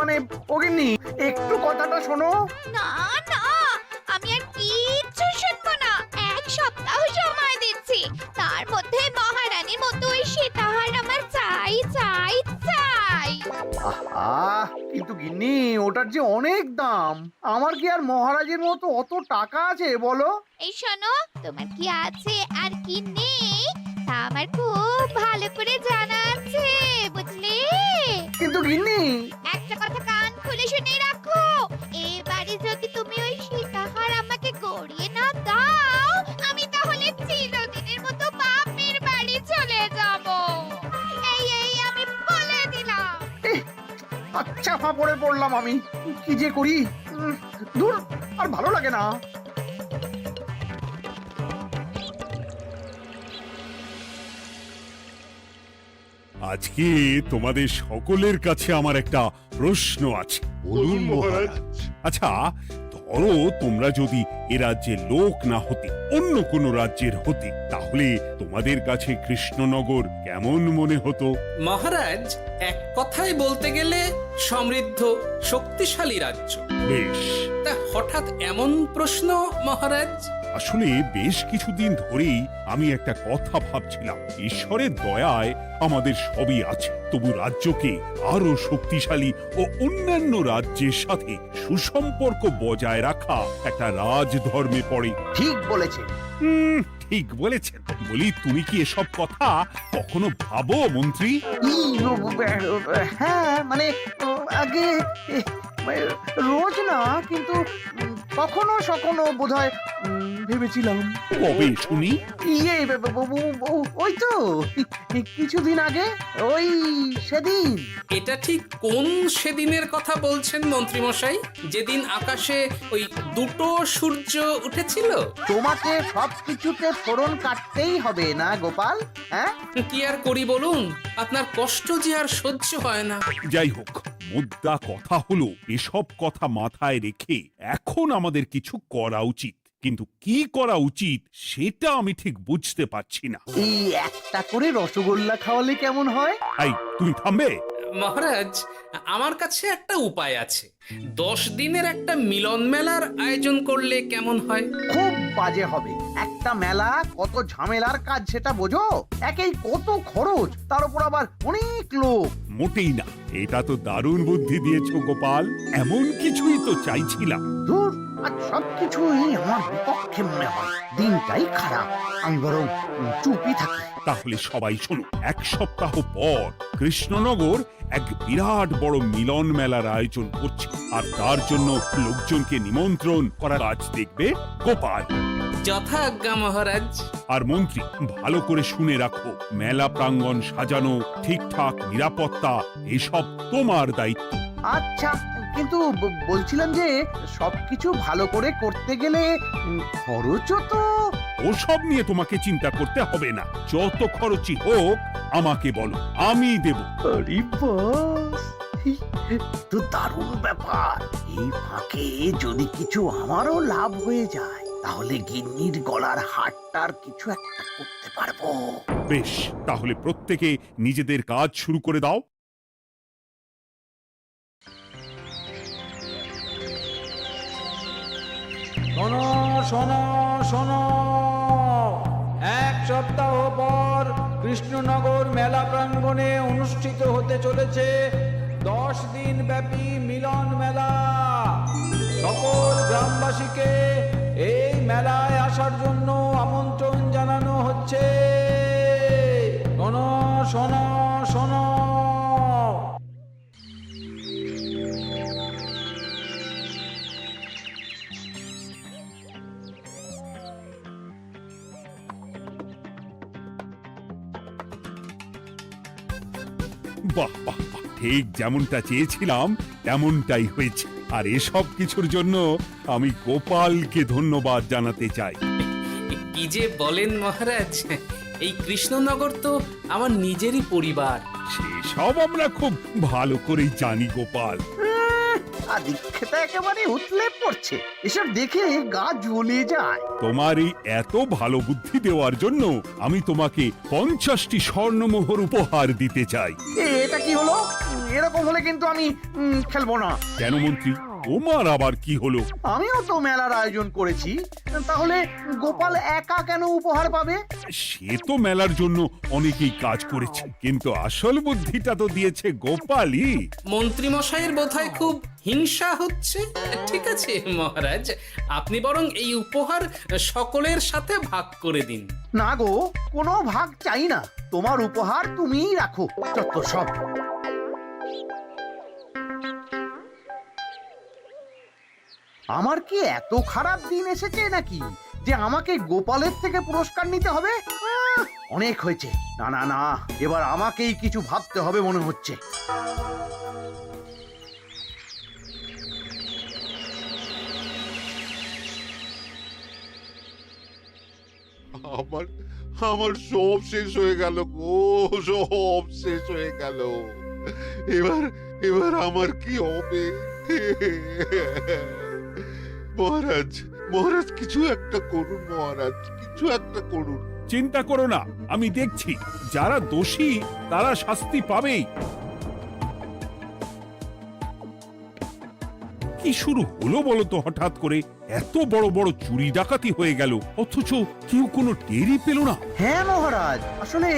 মানে ওগিন্নি, একটু কথাটা শোনো। না না, আমি আর কিচ্ছু শুনবো না। এক সপ্তাহ সময় দিচ্ছি, তার মধ্যে মহারানীর মতো ওই সীতাহার আমার চাই চাই চাই। আহা, কিন্তু গিন্নি ওটার যে অনেক দাম। আমার কি আর মহারাজের মতো অত টাকা আছে বলো? এই শোনো, তোমার কি আছে আর কি নেই তা আমার খুব ভালো করে জানা আছে, বুঝলে? কিন্তু গিন্নি, একটা কথা কান খুলে শুনে রাখো, এবারে যদি তুমি ওই সীতাহার আমাকে গড়িয়ে না দাও, আমি তাহলে চিরদিনের মতো বাপের বাড়ি চলে যাব। এই আমি বলে দিলাম। আচ্ছা ফাঁপড়ে পড়লাম আমি। কি যে করি, দূর, আর ভালো লাগে না। আজকে তোমাদের সকলের কাছে আমার একটা প্রশ্ন আছে। বলুন মহারাজ। আচ্ছা, ধরো তোমরা যদি এ রাজ্যের লোক না হতে, অন্য কোন রাজ্যের হতে, তাহলে তোমাদের কাছে কৃষ্ণনগর কেমন মনে হতো? মহারাজ, এক কথায় বলতে গেলে সমৃদ্ধ শক্তিশালী রাজ্য। বেশ, তা হঠাৎ এমন প্রশ্ন মহারাজ? আসলে বেশ কিছুদিন ধরেই আমি একটা কথা ভাবছিলাম। ঈশ্বরের দয়ায় আমাদের সবই আছে, তবু রাজ্যকে আরো শক্তিশালী ও অন্যান্য রাজ্যের সাথে সুসম্পর্ক বজায় রাখা একটা রাজধর্মে পড়ে। ঠিক বলেছে। ঠিক বলেছেন। বলি, তুমি কি এসব কথা কখনো ভাবো মন্ত্রী? হ্যাঁ, মানে আগে রোজ না, কিন্তু কখনো সখনো বোধহয় ভেবেছিলাম। কবে শুনি? ইয়ে ওই তো কিছুদিন আগে, ওই সেদিন। এটা ঠিক কোন সেদিনের কথা বলছেন মন্ত্রী মশাই? যেদিন আকাশে ওই দুটো সূর্য উঠেছিল? তোমাকে সবকিছুতে ফোড়ন কাটতেই হবে না গোপাল, হ্যাঁ? কি আর করি বলুন, আপনার কষ্ট যে আর সহ্য হয় না। যাই হোক, মুদ্রা কথা হলো, এসব কথা মাথায় রেখে এখন আমাদের কিছু করা উচিত। কিন্তু কি করা উচিত সেটা আমি ঠিক বুঝতে পারছি না। এই একটা করে রসগোল্লা খাওয়ালে কেমন হয়? এই, তুমি থামবে? মহারাজ, আমার কাছে একটা উপায় আছে। 10 দিনের একটা মিলন মেলার আয়োজন করলে কেমন হয়? খুব বাজে হবে। একটা মেলা কত ঝামেলার কাজ সেটা বোঝো? একেই কত খরচ, তার উপর আবার অনেক লোক। মোটেই না, এটা তো দারুণ বুদ্ধি দিয়েছো গোপাল। এমন কিছুই তো চাইছিলাম। দূর, আর সবকিছুই আমার বিপক্ষে মনে হয়। দিনটাই খারাপ, আমি বরং চুপই থাকি। তাহলে সবাই শোনো, 1 সপ্তাহ পর কৃষ্ণনগর এক বিরাট বড় মিলন মেলার আয়োজন করছে, আর তার জন্য লোকজনকে নিমন্ত্রণ করার কাজ দেখবে গোপাল। যথাজ্ঞা মহারাজ। আর মন্ত্রী, ভালো করে শুনে রাখো, মেলা প্রাঙ্গণ সাজানো, ঠিকঠাক নিরাপত্তা, এসব তোমার দায়িত্ব। আচ্ছা, কিন্তু বলছিলাম যে সবকিছু ভালো করে করতে গেলে খরচও তো। ওসব নিয়ে তোমাকে চিন্তা করতে হবে না। যত খরচই হোক আমাকে বলো, আমি দেব। আরে বাস, তো দারুণ ব্যাপার। এই ফাঁকে যদি কিছু আমারও লাভ হয়ে যায়, তাহলে গিন্নির গলার হারটার কিছু একটা করতে পারবো। বেশ, তাহলে প্রত্যেকে নিজেদের কাজ শুরু করে দাও। শোনো শোনো শোনো, 1 সপ্তাহ পর কৃষ্ণনগর মেলা প্রাঙ্গণে অনুষ্ঠিত হতে চলেছে 10 দিন ব্যাপী মিলন মেলা। সকল গ্রামবাসীকে এই মেলায় আসার জন্য আমন্ত্রণ জানানো হচ্ছে। শোনো শোনো শোনো। বাহ বাহ বাহ, ঠিক যেমনটা চেয়েছিলাম তেমনটাই হয়েছে। আর এসব কিছুর জন্য আমি গোপালকে ধন্যবাদ জানাতে চাই। কি যে বলেন মহারাজ, এই কৃষ্ণনগর তো আমার নিজেরই পরিবার। সেসব আমরা খুব ভালো করেই জানি গোপাল। আদিক্ষেতা একেবারে উতলে পড়ছে। এসব দেখে গা জ্বলে যায়। তোমার এই এত ভালো বুদ্ধি দেওয়ার জন্য আমি তোমাকে 50টি স্বর্ণমোহর উপহার দিতে চাই। এটা কি হলো? এরকম হলে কিন্তু আমি খেলবো না। কেন মন্ত্রী, তোমার আবার কি হলো? আমিও তো মেলার আয়োজন করেছি, তাহলে গোপাল একা কেন উপহার পাবে? সে তো মেলার জন্য অনেকেই কাজ করেছে, কিন্তু আসল বুদ্ধিটা তো দিয়েছে গোপালই। মন্ত্রী মশাইয়ের বোধহয় খুব হিংসা হচ্ছে। ঠিক আছে মহারাজ, আপনি বরং এই উপহার সকলের সাথে ভাগ করে দিন। না গো, কোনো ভাগ চাই না। তোমার উপহার তুমিই রাখো। যত সব। আমার কি এত খারাপ দিন এসেছে নাকি যে আমাকে গোপালের থেকে পুরস্কার নিতে হবে? অনেক হয়েছে। না না না, এবার আমাকেই কিছু ভাবতে হবে মনে হচ্ছে। আমার আমার সব শেষ হয়ে গেল গো, সব শেষ হয়ে গেল। এবার এবার আমার কি হবে? মহারাজ, মহারাজ কিছু একটা করুন, মহারাজ কিছু একটা করুন। চিন্তা করো না, আমি দেখছি। যারা দোষী তারা শাস্তি পাবেই। কি শুরু হলো বলো তো হঠাৎ করে? এত বড় বড় চুরি ডাকাতি হয়ে গেল, অথচ কেউ কোনো টেরই পেল না। হ্যাঁ মহারাজ, আসলে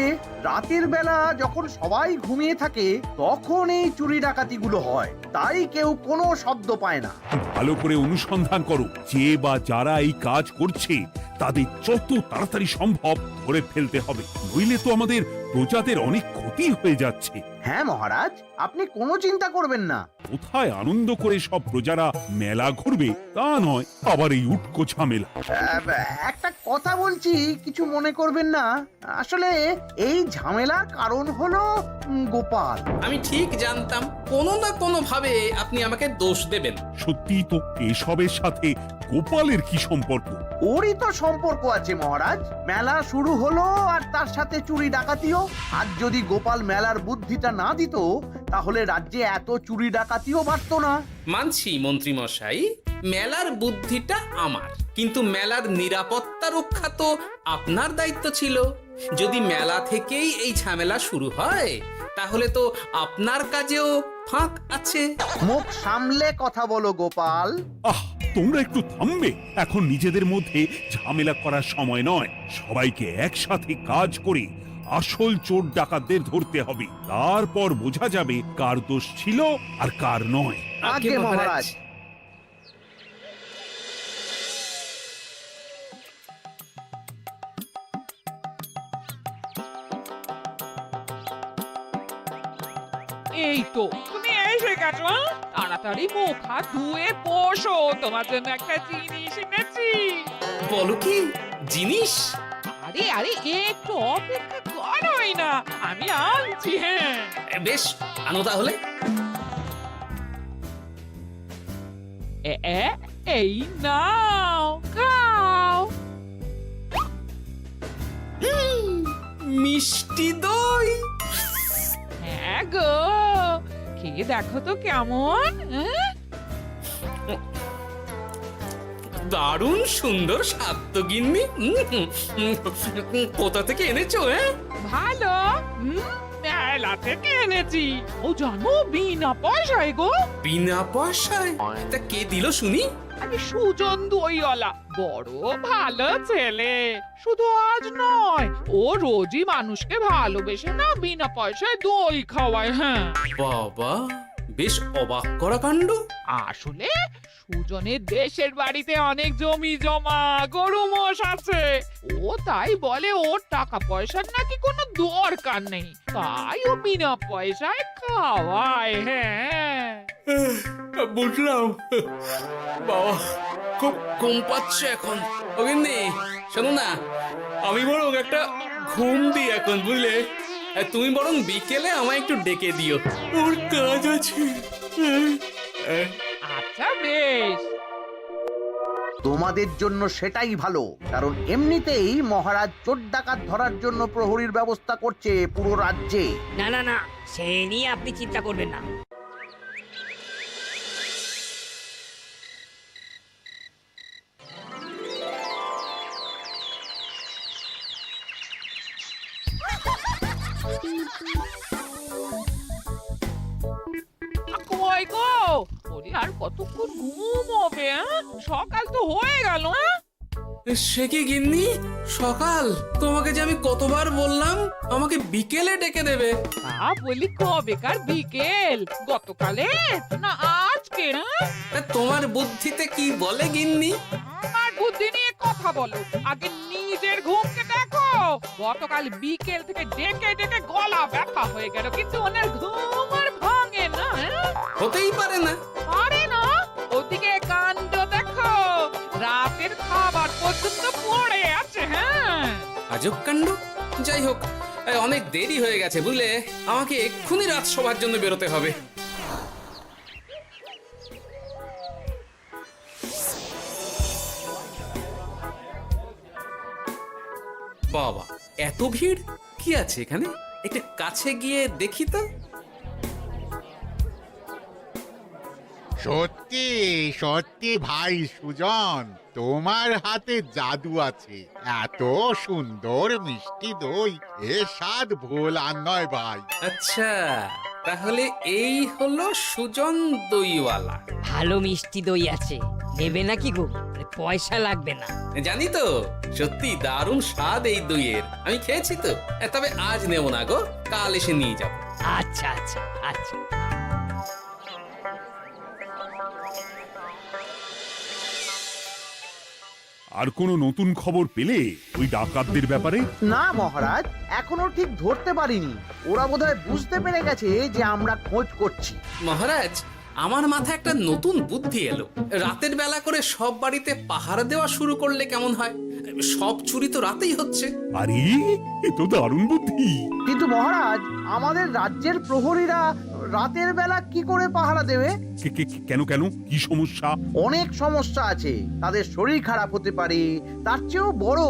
রাতের বেলা যখন সবাই ঘুমিয়ে থাকে তখন এই চুরি ডাকাতিগুলো হয়, তাই কেউ কোনো শব্দ পায় না। ভালো করে অনুসন্ধান করো, যে বা যারা এই কাজ করছে তাদের যত তাড়াতাড়ি সম্ভব ধরে ফেলতে হবে, নইলে তো আমাদের প্রজাদের অনেক ক্ষতি হয়ে যাচ্ছে। হ্যাঁ মহারাজ, আপনি কোনো চিন্তা করবেন না। কোথায় আনন্দ করে সব প্রজারা মেলা ঘুরবে তা নয়, আবার এই উটকো ঝামেলা। একটা কথা বলছি, কিছু মনে করবেন না। আসলে এই ঝামেলার কারণ হলো গোপাল। আমি ঠিক জানতাম কোনো না কোনো ভাবে আপনি আমাকে দোষ দেবেন। সত্যি তো, এসবের সাথে গোপালের কি সম্পর্ক? ওরই তো সম্পর্ক আছে মহারাজ। মেলা শুরু হলো আর তার সাথে চুরি ডাকাতিও। আর যদি গোপাল মেলার বুদ্ধিটা না দিত তাহলে রাজ্যে এত চুরি ডাকাতিও বাড়তো না। মানছি মন্ত্রী মশাই, মেলার বুদ্ধিটা আমার, কিন্তু মেলার নিরাপত্তা রক্ষা তো আপনার দায়িত্ব ছিল। যদি মেলা থেকেই এই ঝামেলা শুরু হয় তাহলে তো আপনার কাজেও ফাঁক আছে। মুখ সামলে কথা বলো গোপাল। আহ, তোমরা একটু থামবে? এখন নিজেদের মধ্যে ঝামেলা করার সময় নয়। সবাইকে একসাথে কাজ করে আসল চোর ডাকাতদের ধরতে হবে, তারপর বোঝা যাবে কার দোষ ছিল আর কার নয়। আগে মহারাজ। এই তো তুমি এসে গেছো। তাড়াতাড়ি মুখ হাত ধুয়ে বসো, তোমার জন্য একটা জিনিস এনেছি। বলো কি জিনিস? আরে আরে একটু অপেক্ষা করোই না, আমি আনছি। হ্যাঁ বেশ, আনো তাহলে। এই নাও, খাও। মিষ্টি দই। হ্যাঁ গো, খেয়ে দেখো তো কেমন। দারুণ সুন্দর স্বাদ তো গিন্নি। কোথা থেকে এনেছো? ভালো, মেলা থেকে এনেছি। ও জানো, বিনা পয়সায় গো। বিনা পয়সায়? তা কে দিল শুনি? আমি সুজন দইওয়ালা, বড় ভালো ছেলে। শুধু আজ নয়, ও রোজই মানুষকে ভালোবেসে না বিনা পয়সায় দই খাওয়ায়। হ্যাঁ বাবা, বেশ অবাক করা কাণ্ড। আসলে সুজনের দেশের বাড়িতে অনেক জমি জমা, গরু মোষ আছে। ও তাই বলে ওর টাকা পয়সার নাকি কোনো দরকার নেই, তাই ও বিনা পয়সায় খাওয়ায়। হ্যাঁ বুঝলাম। বাবা, খুব ঘুম পাচ্ছে এখন। ও গিন্নি, শোনো না, আমি বরং একটা ঘুম দিই এখন, বুঝলে? তুমি বরং বিকেলে আমায় একটু ডেকে দিও, ওর কাজ আছে। আচ্ছা বেশ। তোমাদের জন্য সেটাই ভালো, কারণ এমনিতেই মহারাজ চোর ডাকাত ধরার জন্য প্রহরীর ব্যবস্থা করছে পুরো রাজ্যে। না না না, সে নিয়ে আপনি চিন্তা করবেন না। কই গো ওরে আর কতক্ষণ ঘুমোবে সকাল তো হয়ে গেল। সে কি গিন্নি, সকাল? তোমাকে যে আমি কতবার বললাম আমাকে বিকেলে ডেকে দেবে। তা বলি কবেকার বিকেল, গতকালে না আজকে? তা তোমার বুদ্ধিতে কি বলে গিন্নি? আমার বুদ্ধি নিয়ে কথা বলো, আগে নিজের ঘুমকে দেখো। গতকাল বিকেল থেকে ডেকে ডেকে গলা ব্যথা হয়ে গেল, কিন্তু ওনার ঘুম আর ভাঙে না। হতেই পারে না। পারে না? ওদিকে কাণ্ড দেখো, রাতের খাবার পর্যন্ত পড়ে আছে। হ্যাঁ, আজব কাণ্ড। যাই হোক, অনেক দেরি হয়ে গেছে বুঝলে, আমাকে এক্ষুনি রাজসভার জন্য বেরোতে হবে। বাবা, এত ভিড় কি আছে এখানে? একটু কাছে গিয়ে দেখি তো। সত্যি সত্যি ভাই সুজন, তোমার হাতে জাদু আছে। এত সুন্দর মিষ্টি দই, এ স্বাদ ভোলার নয় ভাই। আচ্ছা, তাহলে এই হলো সুজন দইওয়ালা। ভালো মিষ্টি দই আছে, নেবে নাকি গো? পয়সা লাগবে না। জানি তো, সত্যি দারুণ স্বাদ এই দইয়ের। আমি খেয়েছি তো। তবে আজ নেব না গো, কাল এসে নিয়ে যাব। আচ্ছা আচ্ছা আচ্ছা। আর কোনো নতুন খবর পেলে ওই ডাকাতদের ব্যাপারে? না মহারাজ, এখনো ঠিক ধরতে পারিনি। ওরা বোধহয় বুঝতে পেরে গেছে যে আমরা খোঁজ করছি। মহারাজ, আমার মাথায় একটা নতুন বুদ্ধি এলো। রাতের বেলা করে সব বাড়িতে পাহারা দেওয়া শুরু করলে কেমন হয়? সব চুরি তো রাতেই হচ্ছে। আরে, এ তো দারুণ বুদ্ধি। কিন্তু মহারাজ, আমাদের রাজ্যের প্রহরীরা রাতের বেলা কি করে পাহারা দেবে? কেন কেন, কি সমস্যা? অনেক সমস্যা আছে। তাদের শরীর খারাপ হতে পারে, তার চেয়েও বড়,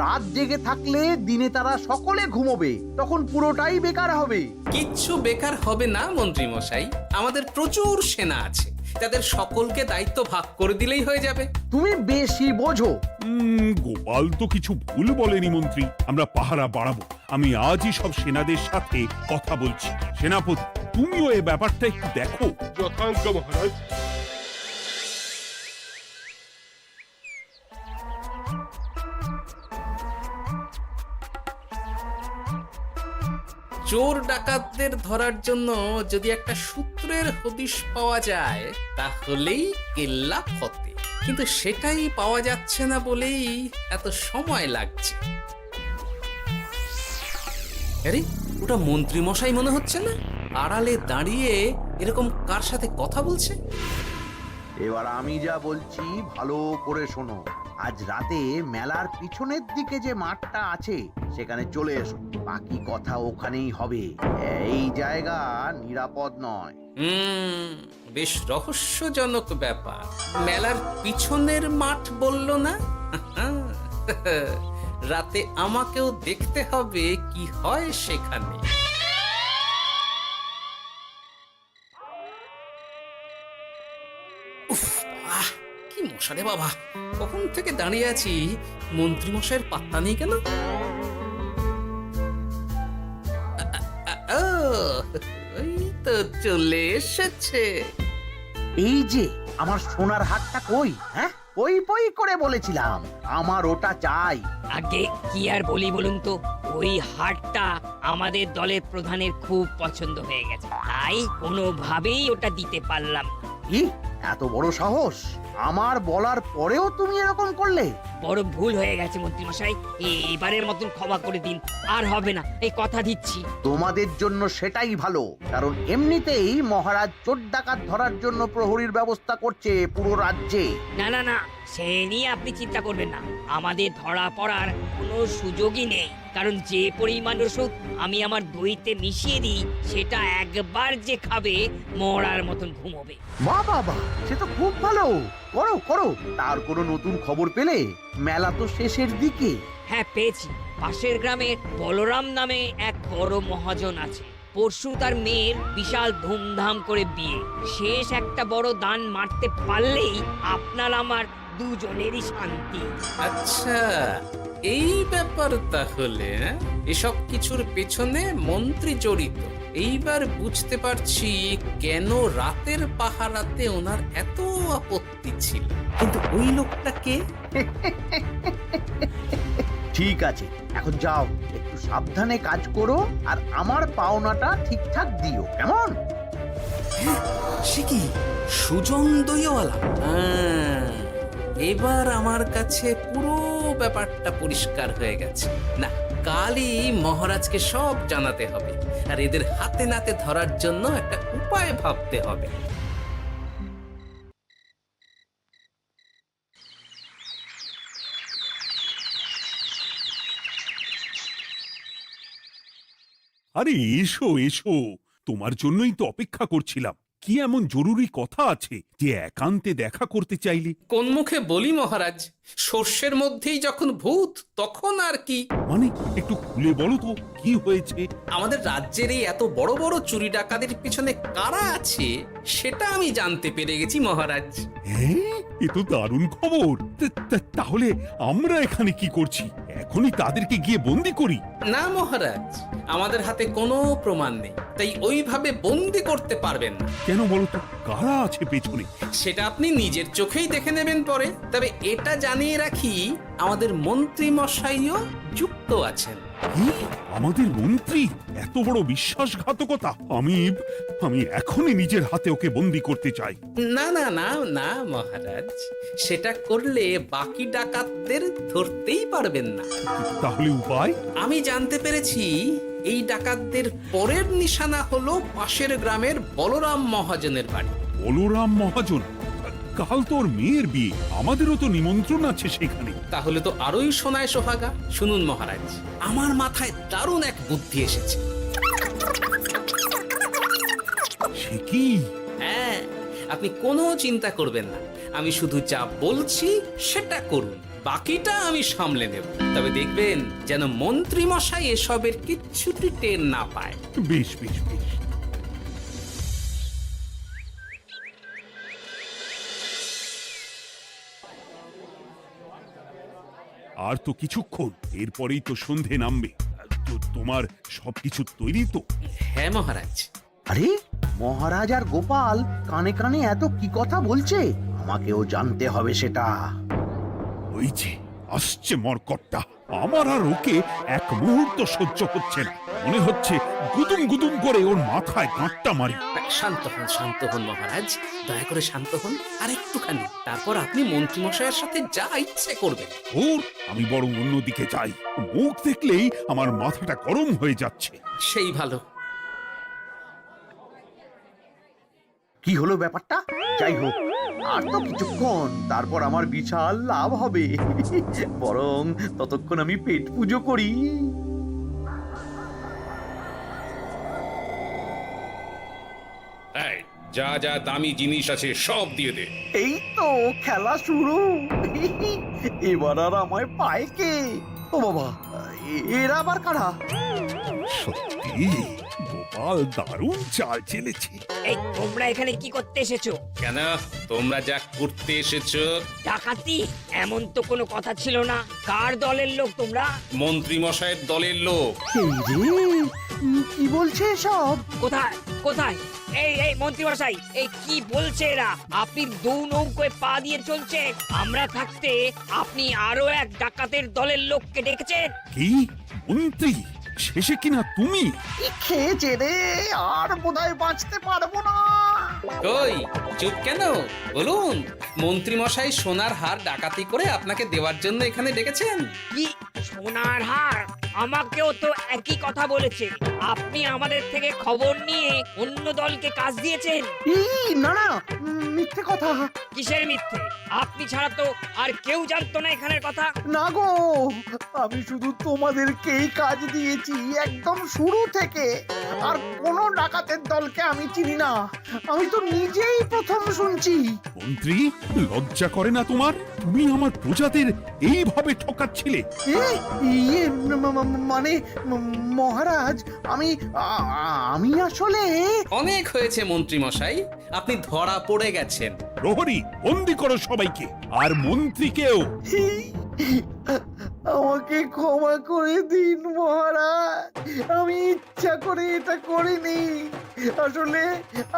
রাত জেগে থাকলে দিনে তারা সকলে ঘুমোবে, তখন পুরোটাই বেকার হবে। কিচ্ছু বেকার হবে না মন্ত্রী মশাই, আমাদের প্রচুর সেনা আছে। তাদের সকলকে দায়িত্ব ভাগ করে দিলেই হয়ে যাবে। তুমি বেশি বোঝো। গোপাল তো কিছু ভুল বলেনি মন্ত্রী। আমরা পাহারা বাড়াবো। আমি আজই সব সেনাদের সাথে কথা বলছি। সেনাপতি, তুমিও এই ব্যাপারটা একটু দেখো। যথাজ্ঞা মহারাজ। চোর ডাকাতদের ধরার জন্য যদি একটা সূত্রের হদিশ পাওয়া যায় তাহলেই কেল্লা ফতে, কিন্তু সেটাই পাওয়া যাচ্ছে না বলেই এত সময় লাগছে। আরে, ওটা মন্ত্রী মশাই মনে হচ্ছে না? আড়ালে দাঁড়িয়ে এরকম কার সাথে কথা বলছে? এবার আমি যা বলছি ভালো করে শোনো। আজ রাতে মেলার পিছনের দিকে যে মাঠটা আছে সেখানে চলে এসো। বাকি কথা ওখানেই হবে। এই জায়গা নিরাপদ নয়। বেশ রহস্যজনক ব্যাপার। মেলার পিছনের মাঠ বললো না? রাতে আমাকেও দেখতে হবে কি হয় সেখানে। উফ, কি মশা রে বাবা! কখন থেকে দাঁড়িয়ে আছি, মন্ত্রী মশাইয়ের পাত্তা নেই কেন? ওই তো চলে এসেছে। এই যে আমার সোনার হাটটা কই? হ্যাঁ, পই পই করে বলেছিলাম আমার ওটা চাই। আগে কি আর বলি বলুন তো, ওই হাটটা আমাদের দলের প্রধানের খুব পছন্দ হয়ে গেছে, তাই কোনোভাবেই ওটা দিতে পারলাম না। কি এত বড় সাহস! আমার বলার পরেও তুমি এরকম করলে? বড় ভুল হয়ে গেছে মন্ত্রী মশাই, এবারের মতন ক্ষমা করে দিন, আর হবে না, এই কথা দিচ্ছি। তোমাদের জন্য সেটাই ভালো, কারণ এমনিতেই মহারাজ চোর ডাকাত ধরার জন্য প্রহরীর ব্যবস্থা করছে পুরো রাজ্যে। না না না, সে নিয়ে আপনি চিন্তা করবেন না। আমাদের ধরা পড়ার কোনো সুযোগই নেই, কারণ যে পরিমাণ ওষুধ আমি আমার দইতে মিশিয়ে দিই সেটা একবার যে খাবে মরার মতন ঘুমোবে। বাহ বাবা, সে তো খুব ভালো। করো করো। তার কোনো নতুন খবর পেলে? মেলা তো শেষের দিকে। হ্যাঁ, পেয়েছি। পাশের গ্রামের বলরাম নামে এক বড় মহাজন আছে। পরশু তার মেয়ের বিশাল ধুমধাম করে বিয়ে। শেষ একটা বড় দান মারতে পারলেই আপনার আমার দুজনেরই শান্তি। আচ্ছা, এই ব্যাপার তাহলে হ্যাঁ? এসব কিছুর পেছনে মন্ত্রী জড়িত। এইবার বুঝতে পারছি কেন রাতের পাহারাতে ওনার এত আপত্তি ছিল। কিন্তু ওই লোকটাকে ঠিক আছে, এখন যাও, একটু সাবধানে কাজ করো আর আমার পাওনাটা ঠিকঠাক দিও, কেমন? সে কি সুজন দইওয়ালা? এবার আমার কাছে পুরো ব্যাপারটা পরিষ্কার হয়ে গেছে। না, কালই মহারাজকে সব জানাতে হবে, আর এদের হাতে নাতে ধরার জন্য একটা উপায় ভাবতে হবে। আরে এসো এসো, তোমার জন্যই তো অপেক্ষা করছিলাম। কি এমন জরুরি কথা আছে যে একান্তে দেখা করতে চাইলে? কোন মুখে বলি মহারাজ, সর্ষের মধ্যেই যখন ভূত তখন আর কি। মানে একটু খুলে বলো তো কি হয়েছে? আমাদের রাজ্যের এই এত বড় বড় চুরি ডাকাতির পিছনে কারা আছে সেটা আমি জানতে পেরে গেছি মহারাজ। হ্যাঁ, এ তো দারুণ খবর। তাহলে আমরা এখানে কি করছি? এখনই তাদেরকে গিয়ে বন্দি করি? না মহারাজ, আমাদের হাতে কোনো প্রমাণ নেই, তাই ওইভাবে বন্দি করতে পারবেন না। কেন বলো তো, কারা আছে পেছনে? সেটা আপনি নিজের চোখেই দেখে নেবেন পরে। তবে এটা জানিয়ে রাখি, আমাদের মন্ত্রী মশাইও যুক্ত আছেন। কি? আমাদের মন্ত্রী? এত বড় বিশ্বাসঘাতকতা! আমি এখনই নিজের হাতে ওকে বন্দি করতে চাই। না না না না মহারাজ, সেটা করলে বাকি ডাকাতদের ধরতেই পারবেন না। তাহলে উপায়? আমি জানতে পেরেছি এই ডাকাতদের পরের নিশানা হলো পাশের গ্রামের বলরাম মহাজনের বাড়ি। বলরাম মহাজন? কাল তোর মেয়ের বিয়ে, আমাদেরও তো নিমন্ত্রণ আছে সেখানে। তাহলে তো আরোই সোনায় সোহাগা। শুনুন মহারাজ, আমার মাথায় দারুণ এক বুদ্ধি এসেছে। সে কি? হ্যাঁ, আপনি কোনো চিন্তা করবেন না, আমি শুধু যা বলছি সেটা করুন, বাকিটা আমি সামলে নেব। তবে দেখবেন যেন মন্ত্রী মশাই এসবের কিচ্ছুটি টের না পায়। বেশ বেশ বেশ। আর তো কিছুক্ষণ, এরপরেই তো সন্ধে নামবে। তোমার সবকিছু তৈরি তো? হ্যাঁ মহারাজ। আরে মহারাজ আর গোপাল কানে কানে এত কি কথা বলছে, আমাকেও জানতে হবে সেটা। ওই যে আসছে মরকটটা, আমার আর ওকে এক মুহূর্ত সহ্য হচ্ছে না। মনে হচ্ছে গুদুম গুদুম করে ওর মাথায় গাঁটটা মারি। শান্ত হন মহারাজ, দয়া করে শান্ত হন আর একটুখানি। তারপর আপনি মন্ত্রী মশাইয়ের সাথে যা ইচ্ছে করবেন। ওর আমি বরং অন্যদিকে যাই, মুখ দেখলেই আমার মাথাটা গরম হয়ে যাচ্ছে। সেই ভালো। কি হলো ব্যাপারটা? যাই হোক, আর তো কিছুক্ষণ, তারপর আমার বিশাল লাভ হবে। বরং ততক্ষণ আমি পেট পুজো করি। যা যা দামি জিনিস আছে সব দিয়ে দে। এই তো খেলা শুরু। এবার আর আমায় পায় কে? ও বাবা, এরা আবার কারা? সত্যি গোপাল দারুণ চাল চেলেছে। এই তোমরা এখানে কি করতে এসেছো? কেন, তোমরা যা করতে এসেছো? ডাকাতি? এমন তো কোনো কথা ছিল না। কার দলের লোক তোমরা? মন্ত্রী মশাইয়ের দলের লোক। এই রে, কি বলছে সব? কোথায় কোথায়? এই মন্ত্রী মশাই, এই কি বলছে এরা? আপনি দু নৌকোয় পা দিয়ে চলছে, আমরা থাকতে আপনি আরো এক ডাকাতের দলের লোককে ডেকেছেন। কি মন্ত্রী? শেষে কিনা তুমি? কি খেয়েছে রে, আর বোধহয় বাঁচতে পারবো না। কই, চুপ কেন? বলুন, মন্ত্রী মশাই সোনার হার ডাকাতি করে আপনাকে দেওয়ার জন্য এখানে ডেকেছেন। কি সোনার হার? আমাকেও তো একই কথা বলেছে। আপনি আমাদের থেকে খবর নিয়ে অন্য দলকে কাজ দিয়েছেন। এই না না, মিথ্যে কথা। কিসের মিথ্যে? আপনি ছাড়া তো আর কেউ জানতো না এখানের কথা। না গো, আমি শুধু তোমাদেরকেই কাজ দিয়েছি একদম শুরু থেকে। আর কোনো ডাকাতের দলকে আমি চিনি না, আমি তো নিজেই প্রথম শুনছি। মন্ত্রী, লজ্জা করে না তোমার? তুমি আমার প্রজাদের এইভাবে ঠকাচ্ছিলে। ইয়ে মানে মহারাজ, আমি আসলে অনেক হয়েছে মন্ত্রী মশাই, আপনি ধরা পড়ে গেছেন। প্রহরী বন্দি করো সবাইকে, আর মন্ত্রীকেও। আমাকে ক্ষমা করে দিন মহারাজ, আমি ইচ্ছা করে এটা করিনি। আসলে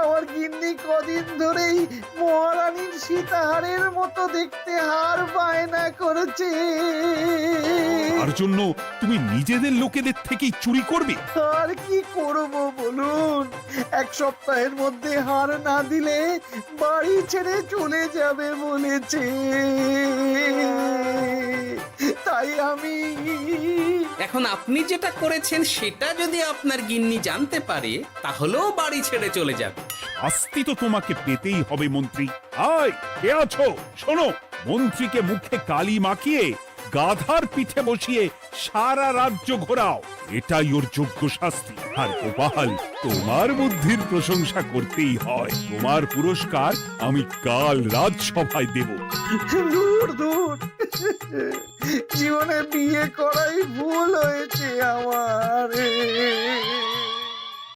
আমার গিন্নি কদিন ধরেই মহারানীর সীতাহারের মতো দেখতে হার বায়না করেছে। তার জন্য তুমি নিজেদের লোকেদের থেকেই চুরি করবে? আর কি করব বলুন, এক সপ্তাহের মধ্যে হার না দিলে বাড়ি ছেড়ে চলে যাবে বলেছে। তাই আমি এখন আপনি যেটা করেছেন সেটা যদি আপনার গিন্নি জানতে পারে তাহলেও বাড়ি ছেড়ে চলে যাবে। শাস্তি তো তোমাকে পেতেই হবে মন্ত্রী। আয়, কে আছো? শোনো, মন্ত্রীকে মুখে কালি মাখিয়ে গাধার পিঠে বসিয়ে সারা রাজ্য ঘোরাও, এটাই ওর যোগ্য শাস্তি। আর গোপাল, তোমার বুদ্ধির প্রশংসা করতেই হয়। তোমার পুরস্কার আমি কাল রাজসভায় দেব। দূর দূর, জীবনে বিয়ে করাই ভুল হয়েছে আমার।